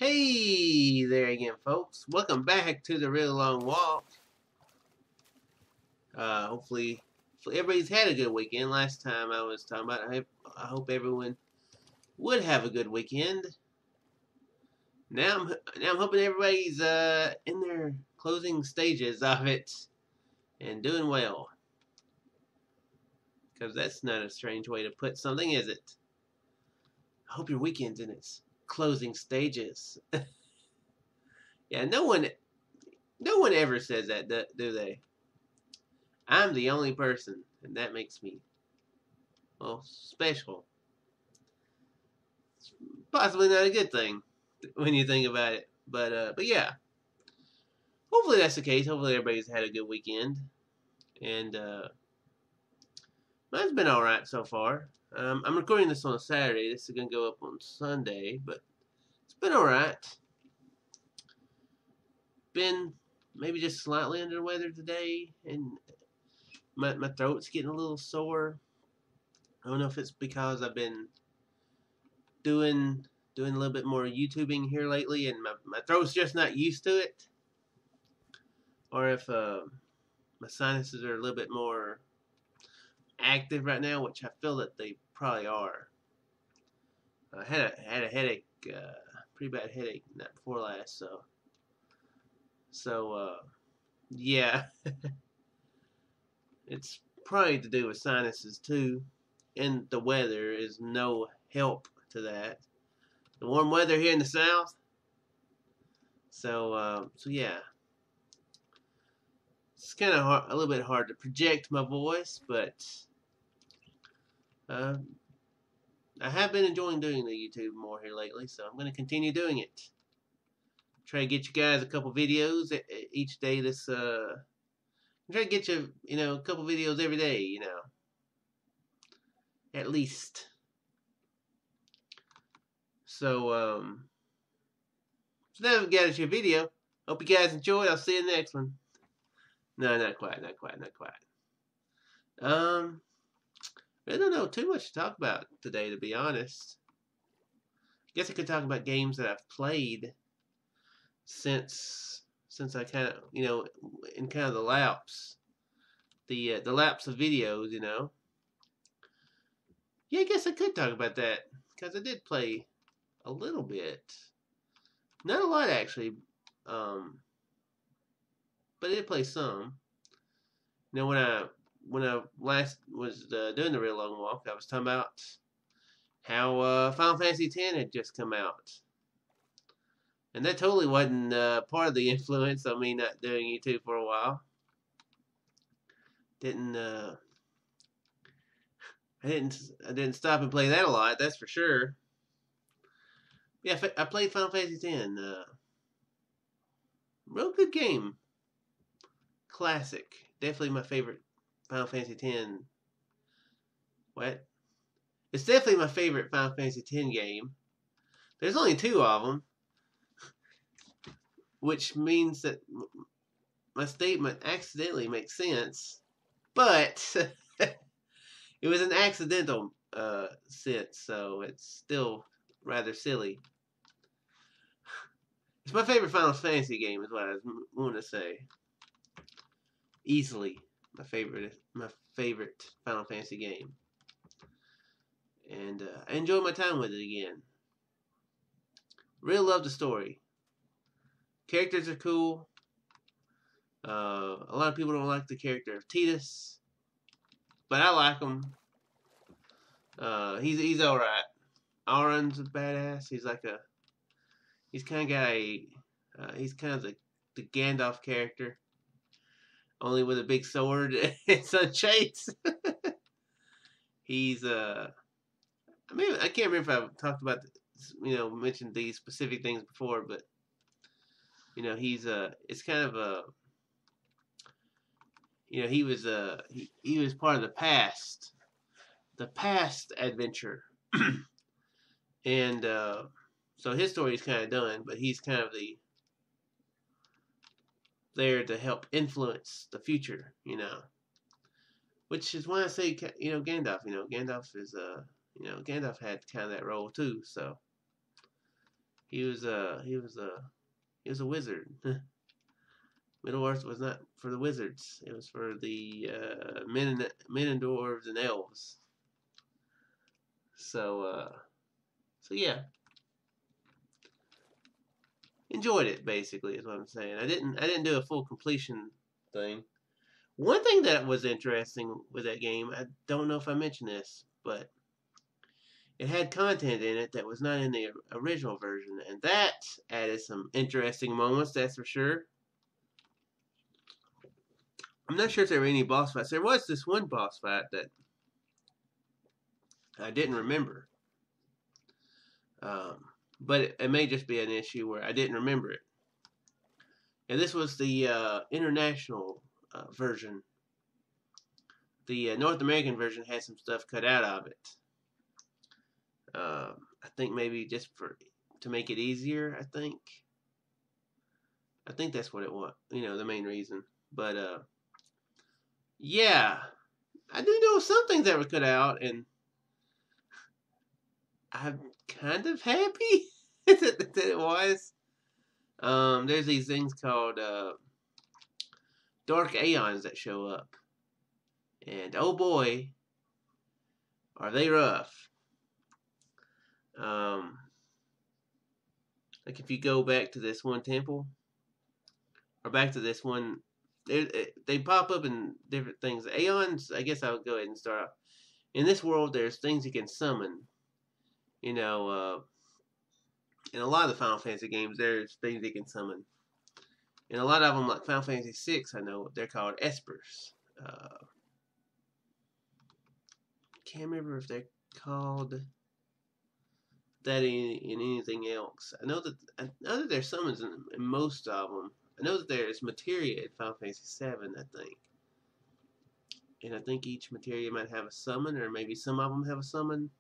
Hey there again, folks. Welcome back to the Real Long Walk. Hopefully everybody's had a good weekend. Last time I was talking about, I hope everyone would have a good weekend. Now I'm hoping everybody's in their closing stages of it and doing well. Because that's not a strange way to put something, is it? I hope your weekend's in its closing stages. Yeah, no one ever says that, do they? I'm the only person, and that makes me, well, special. It's possibly not a good thing when you think about it, but yeah. Hopefully that's the case. Hopefully everybody's had a good weekend, and mine's been all right so far. I'm recording this on a Saturday. This is gonna go up on Sunday, but it's been all right. Been maybe just slightly under the weather today, and my throat's getting a little sore. I don't know if it's because I've been doing a little bit more YouTubing here lately, and my throat's just not used to it, or if my sinuses are a little bit more active right now, which I feel that they probably are. I had a headache, pretty bad headache night before last, so yeah, it's probably to do with sinuses too, and the weather is no help to that. The warm weather here in the south. So yeah, it's kind of a little bit hard to project my voice, but I have been enjoying doing the YouTube more here lately, so I'm going to continue doing it. Try to get you guys a couple videos each day. Try to get you, a couple videos every day, at least. So now we've got us your video. Hope you guys enjoyed. I'll see you in the next one. No, not quite. I don't know too much to talk about today, to be honest. I guess I could talk about games that I've played since I kind of, in kind of the lapse of videos, Yeah, I guess I could talk about that, because I did play a little bit. Not a lot, actually, but I did play some. When I last was doing the Real Long Walk, I was talking about how Final Fantasy X had just come out. And that totally wasn't part of the influence of me not doing YouTube for a while. I didn't stop and play that a lot, that's for sure. Yeah, I played Final Fantasy X. Real good game. Classic. Definitely my favorite Final Fantasy X. What? It's definitely my favorite Final Fantasy X game. There's only 2 of them, which means that my statement accidentally makes sense, but it was an accidental sense, so it's still rather silly. It's my favorite Final Fantasy game, is what I was wanting to say. Easily my favorite Final Fantasy game, and I enjoyed my time with it again. Really love the story. Characters are cool. A lot of people don't like the character of Tidus, but I like him. He's all right. Auron's a badass. He's kind of the Gandalf character, only with a big sword and sun shades. He's I can't remember if I've talked about mentioned these specific things before, but he's it's kind of a he was part of the past adventure, and so his story is kind of done, but he's kind of there to help influence the future, which is why I say Gandalf. Gandalf is Gandalf had kind of that role too. So he was a wizard. Middle Earth was not for the wizards. It was for the men and dwarves and elves. So yeah, enjoyed it. Basically, is what I'm saying. I didn't do a full completion thing. One thing that was interesting with that game, I don't know if I mentioned this, but it had content in it that was not in the original version, and that added some interesting moments. That's for sure. I'm not sure if there were any boss fights. There was this one boss fight that I didn't remember. But it may just be an issue where I didn't remember it. And this was the international version. The North American version had some stuff cut out of it. I think maybe just to make it easier. I think that's what it was. The main reason. But yeah, I do know some things that were cut out, and I'm kind of happy that it was. There's these things called dark aeons that show up, and oh boy, are they rough. Like if you go back to this one temple, or back to this one, they pop up in different things. Aeons, I guess I would go ahead and start off. In this world, there's things you can summon. In a lot of the Final Fantasy games, there's things you can summon. And a lot of them, like Final Fantasy VI, I know, they're called espers. Can't remember if they're called that in anything else. I know that there's summons in most of them. I know that there's materia in Final Fantasy VII, I think. And I think each materia might have a summon, or maybe some of them have a summon.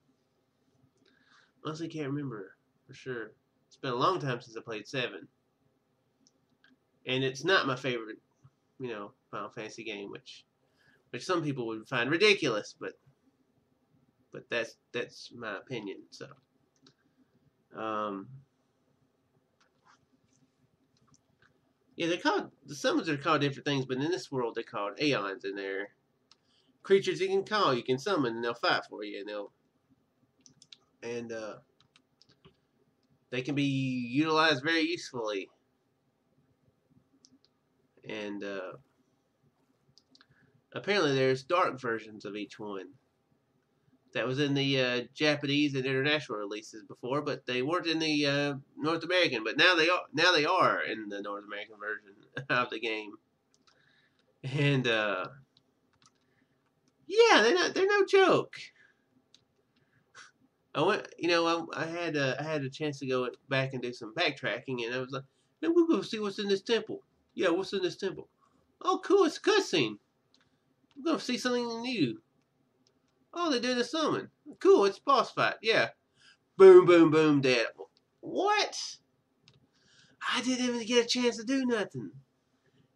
Honestly, can't remember for sure. It's been a long time since I played 7. And it's not my favorite, Final Fantasy game, which some people would find ridiculous, but that's my opinion. So, yeah, the summons are called different things, but in this world they're called aeons, and they're creatures you can summon, and they'll fight for you, and they can be utilized very usefully. And apparently there's dark versions of each one. That was in the Japanese and international releases before, but they weren't in the North American. But now they are. Now they are in the North American version of the game. And yeah, they're no joke. I went, I had a chance to go back and do some backtracking, and I was like, "Now we'll go see what's in this temple." Yeah, what's in this temple? Oh, cool! It's a cutscene. We're gonna see something new. Oh, they're doing a summon. Cool, it's a boss fight. Yeah. Boom, boom, boom, dead. What? I didn't even get a chance to do nothing.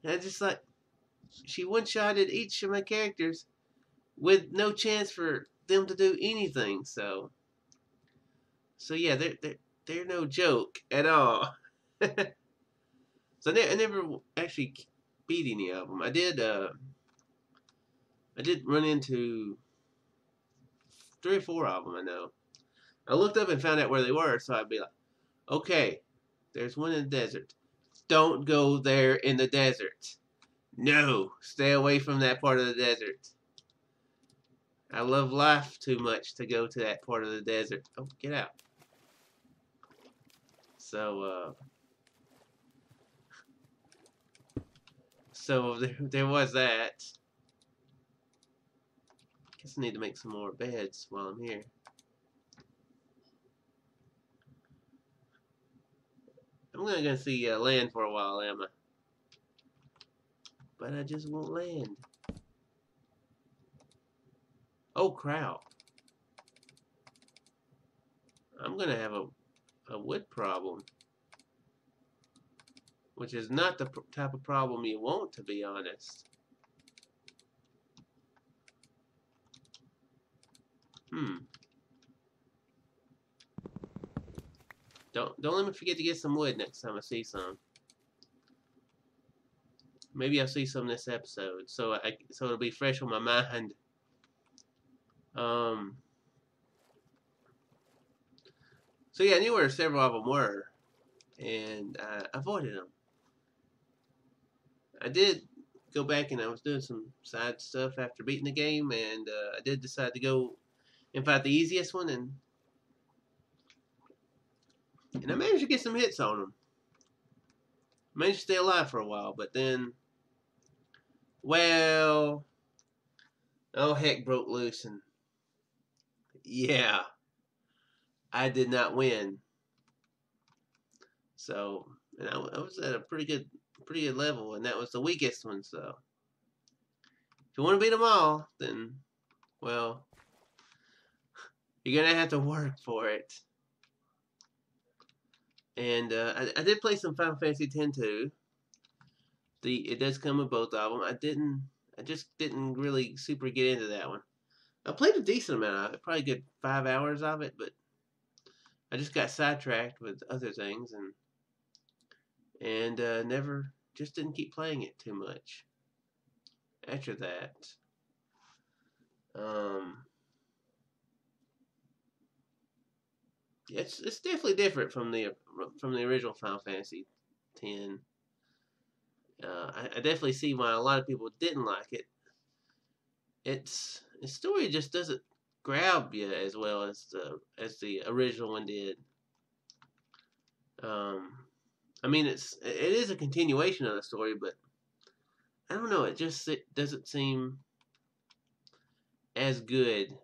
And I just she one-shotted each of my characters with no chance for them to do anything. So yeah, they're no joke at all. So I never actually beat any of them. I did run into 3 or 4 of them, I know. I looked up and found out where they were, so I'd be like, okay, there's one in the desert. Don't go there in the desert. No, stay away from that part of the desert. I love life too much to go to that part of the desert. Oh, get out. So there was that. Guess I need to make some more beds while I'm here. I'm not gonna see land for a while, am I? But I just won't land. Oh crap! I'm gonna have a wood problem, which is not the type of problem you want, to be honest. Don't let me forget to get some wood next time I see some. Maybe I'll see some this episode, so it'll be fresh on my mind. So yeah, I knew where several of them were, and I avoided them. I did go back and I was doing some side stuff after beating the game, and I did decide to go and fight the easiest one, and I managed to get some hits on them. Managed to stay alive for a while, but then, well, oh heck broke loose, and yeah, I did not win. So, and I was at a pretty good level, and that was the weakest one. So, if you want to beat them all, then, well, you're gonna have to work for it. And I did play some Final Fantasy X too. It does come with both of them. I just didn't really super get into that one. I played a decent amount of it, probably a good 5 hours of it, but I just got sidetracked with other things and never just didn't keep playing it too much after that. It's definitely different from the original Final Fantasy X. I definitely see why a lot of people didn't like it. Its story just doesn't grab you as well as the original one did. I mean, it is a continuation of the story, but I don't know. It doesn't seem as good.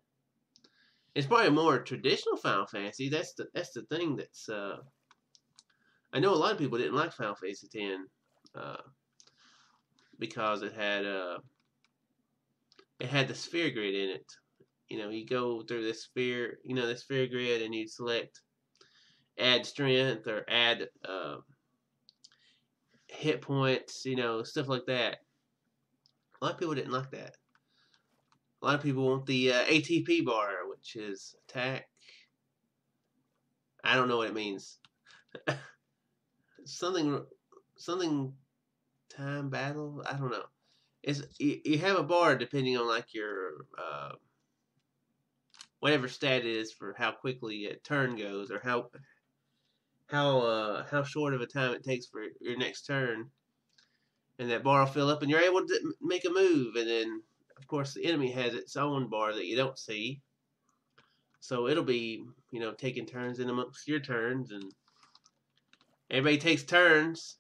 It's probably more traditional Final Fantasy. That's the thing that's. I know a lot of people didn't like Final Fantasy X because it had the sphere grid in it. You know, you go through this sphere, the sphere grid, and you select add strength or add hit points, stuff like that. A lot of people didn't like that. A lot of people want the ATP bar, which is attack. I don't know what it means. something time battle. I don't know. You have a bar depending on like your whatever stat is for how quickly a turn goes, or how short of a time it takes for your next turn, and that bar will fill up, and you're able to make a move, and then of course the enemy has its own bar that you don't see, so it'll be taking turns in amongst your turns, and everybody takes turns.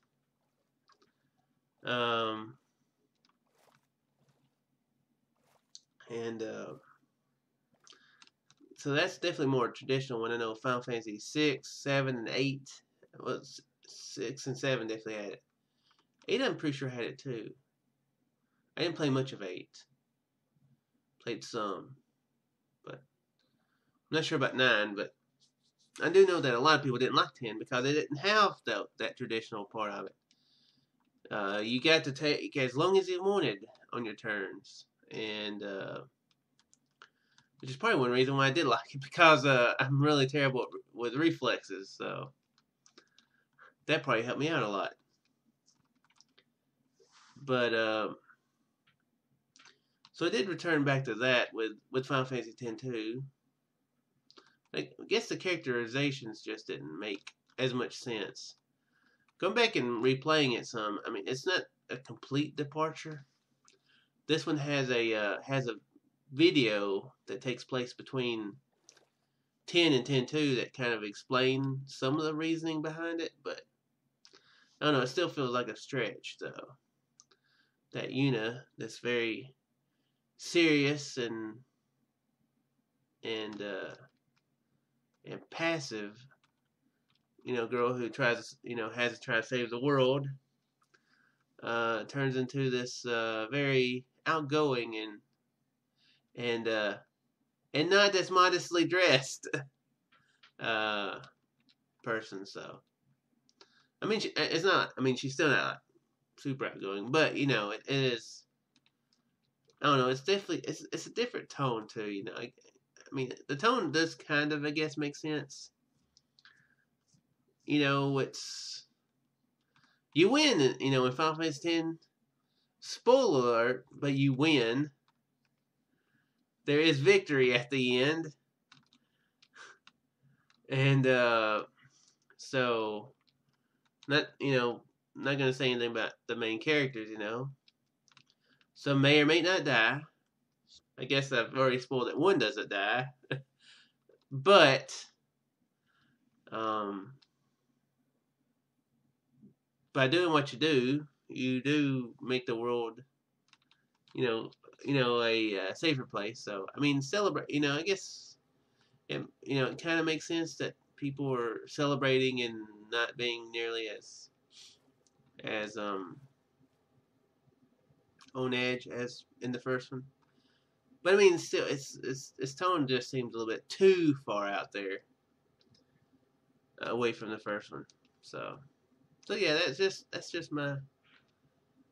So that's definitely more traditional one. I know Final Fantasy 6, 7, and 8. Well, 6 and 7 definitely had it. 8 I'm pretty sure had it too. I didn't play much of 8. Played some. But I'm not sure about 9, but I do know that a lot of people didn't like 10 because they didn't have that traditional part of it. You got to take as long as you wanted on your turns. And which is probably one reason why I did like it, because I'm really terrible with reflexes, so that probably helped me out a lot. But so I did return back to that with Final Fantasy X too. I guess the characterizations just didn't make as much sense. Going back and replaying it some, I mean, it's not a complete departure. This one has a video that takes place between 10 and 10.2 that kind of explain some of the reasoning behind it, but I don't know, it still feels like a stretch though. That Yuna, this very serious and passive, girl who tries, has to try to save the world, turns into this very outgoing and not as modestly dressed person. So, I mean, it's not. I mean, she's still not super outgoing, but it is. I don't know. It's definitely it's a different tone too. I mean, the tone does kind of, I guess, make sense. you know, you win, you know, in Final Fantasy X. Spoiler alert, but you win. There is victory at the end. And so not gonna say anything about the main characters, you know. Some may or may not die. I guess I've already spoiled that one doesn't die. But by doing what you do make the world, a safer place. So I mean, celebrate. You know, I guess it kind of makes sense that people are celebrating and not being nearly as on edge as in the first one. But I mean, still, its tone just seems a little bit too far out there, away from the first one. So yeah, that's just my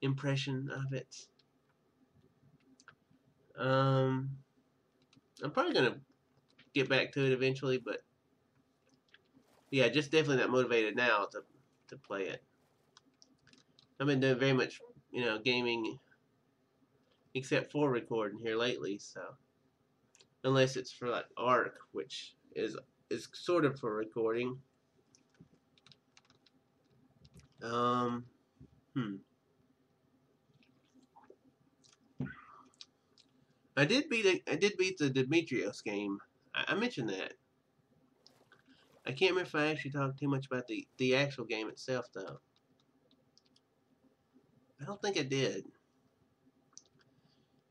impression of it. I'm probably gonna get back to it eventually, but yeah, just definitely not motivated now to play it. I've been doing very much, gaming except for recording here lately, so unless it's for like ARC, which is sort of for recording. I did beat the Dimitrios game. I mentioned that. I can't remember if I actually talked too much about the actual game itself, though. I don't think I did.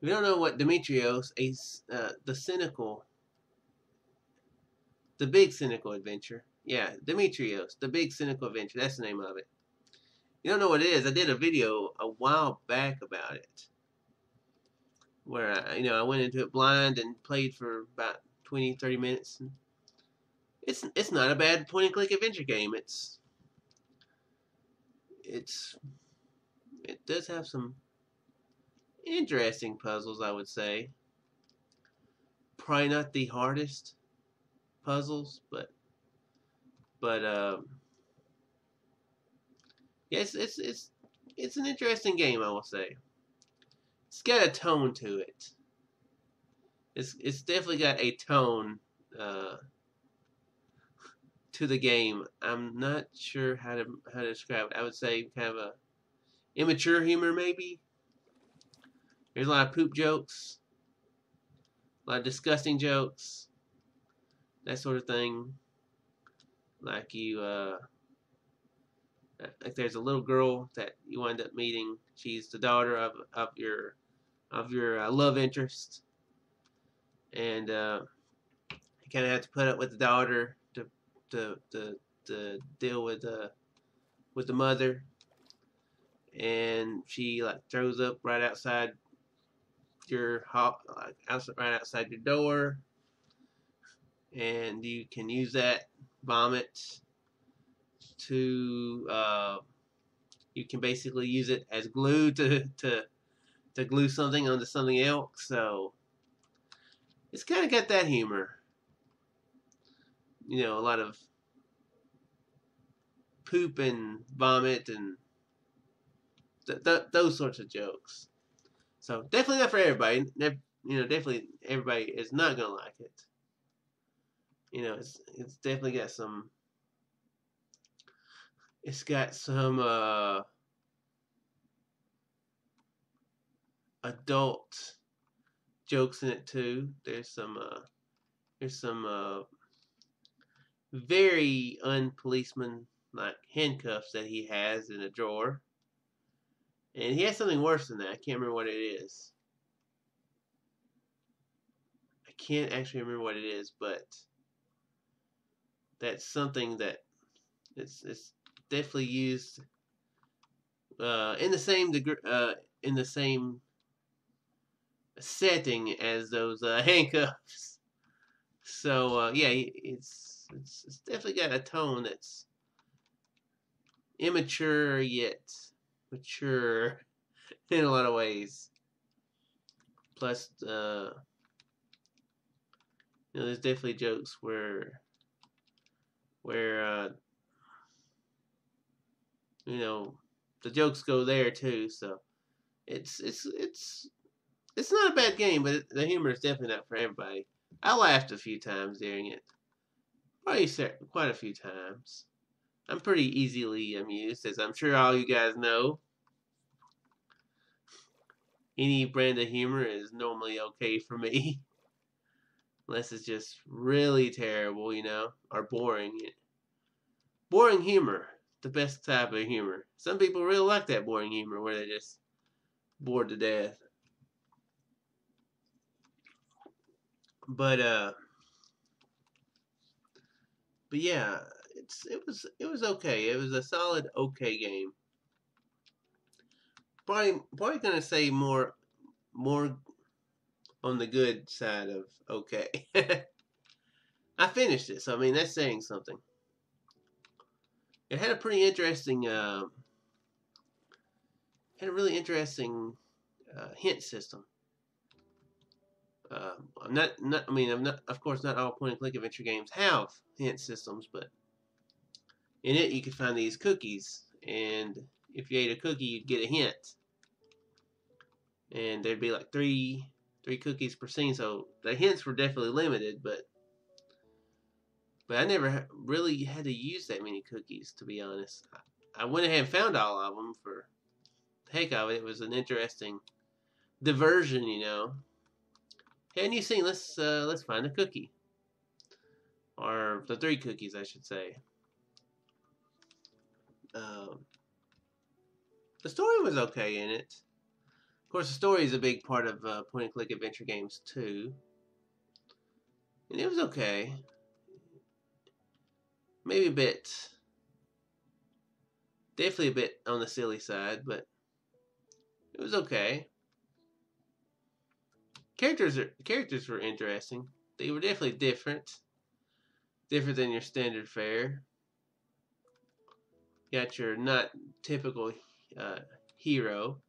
If you don't know what Dimitrios, the big cynical adventure. Yeah, Dimitrios, the big cynical adventure. That's the name of it. You don't know what it is. I did a video a while back about it, where I went into it blind and played for about 20, 30 minutes. And it's not a bad point and click adventure game. It does have some interesting puzzles, I would say. Probably not the hardest puzzles, but yeah, it's an interesting game, I will say. It's got a tone to it. It's definitely got a tone to the game. I'm not sure how to describe it. I would say kind of a immature humor, maybe. There's a lot of poop jokes, a lot of disgusting jokes, that sort of thing. Like like there's a little girl that you wind up meeting. She's the daughter of your love interest, and you kind of have to put up with the daughter to deal with the mother, and she like throws up right outside right outside your door, and you can use that vomit to you can basically use it as glue to glue something onto something else. So it's kind of got that humor, a lot of poop and vomit and those sorts of jokes. So definitely not for everybody. Definitely everybody is not gonna like it. It's definitely got some. It's got some adult jokes in it too. There's some very unpoliceman like handcuffs that he has in a drawer. And he has something worse than that. I can't remember what it is. I can't actually remember what it is, but that's something that it's definitely used in the same in the same setting as those handcuffs. So yeah, it's definitely got a tone that's immature yet mature in a lot of ways. Plus, there's definitely jokes where you know, the jokes go there too. So it's not a bad game, but the humor is definitely not for everybody. I laughed a few times during it, probably quite a few times. I'm pretty easily amused, as I'm sure all you guys know. Any brand of humor is normally okay for me, unless it's just really terrible, or boring. Boring humor, the best type of humor. Some people really like that boring humor where they're just bored to death. But yeah, it was okay. It was a solid okay game. Probably gonna say more on the good side of okay. I finished it, so I mean that's saying something. It had a pretty interesting, really interesting hint system. I'm not. I mean, I'm not. Of course, not all point-and-click adventure games have hint systems, but in it you could find these cookies, and if you ate a cookie, you'd get a hint, and there'd be like three cookies per scene. So the hints were definitely limited, but I never really had to use that many cookies, to be honest. I went ahead and found all of them for the heck of it. It was an interesting diversion, Hey, new scene. Let's find a cookie, or the 3 cookies, I should say. The story was okay in it. Of course, the story is a big part of point-and-click adventure games too, and it was okay. Maybe definitely a bit on the silly side, but it was okay. Characters were interesting. They were definitely different than your standard fare. You got your not typical hero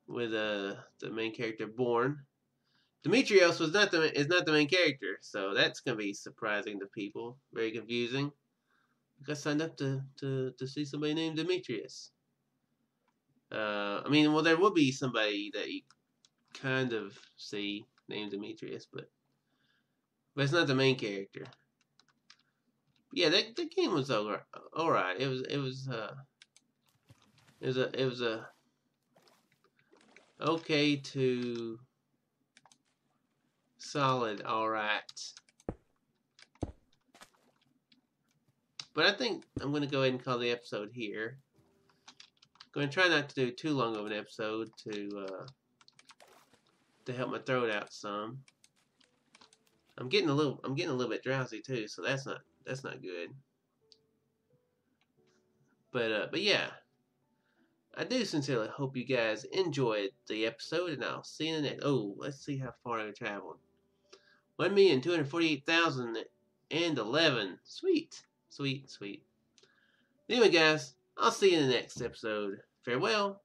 with the main character Born. Dimitrios is not the main character, so that's gonna be surprising to people. Very confusing. I got signed up to see somebody named Dimitrios. I mean, well, there will be somebody that you kind of see named Dimitrios, but it's not the main character. Yeah, that game was all right. It was a okay to solid all right. But I think I'm going to go ahead and call the episode here. I'm going to try not to do too long of an episode to help my throat out some. I'm getting a little bit drowsy too, so that's not good. But yeah, I do sincerely hope you guys enjoyed the episode, and I'll see you in the next. Oh, let's see how far I traveled. 1,248,011. Sweet. Anyway, guys, I'll see you in the next episode. Farewell.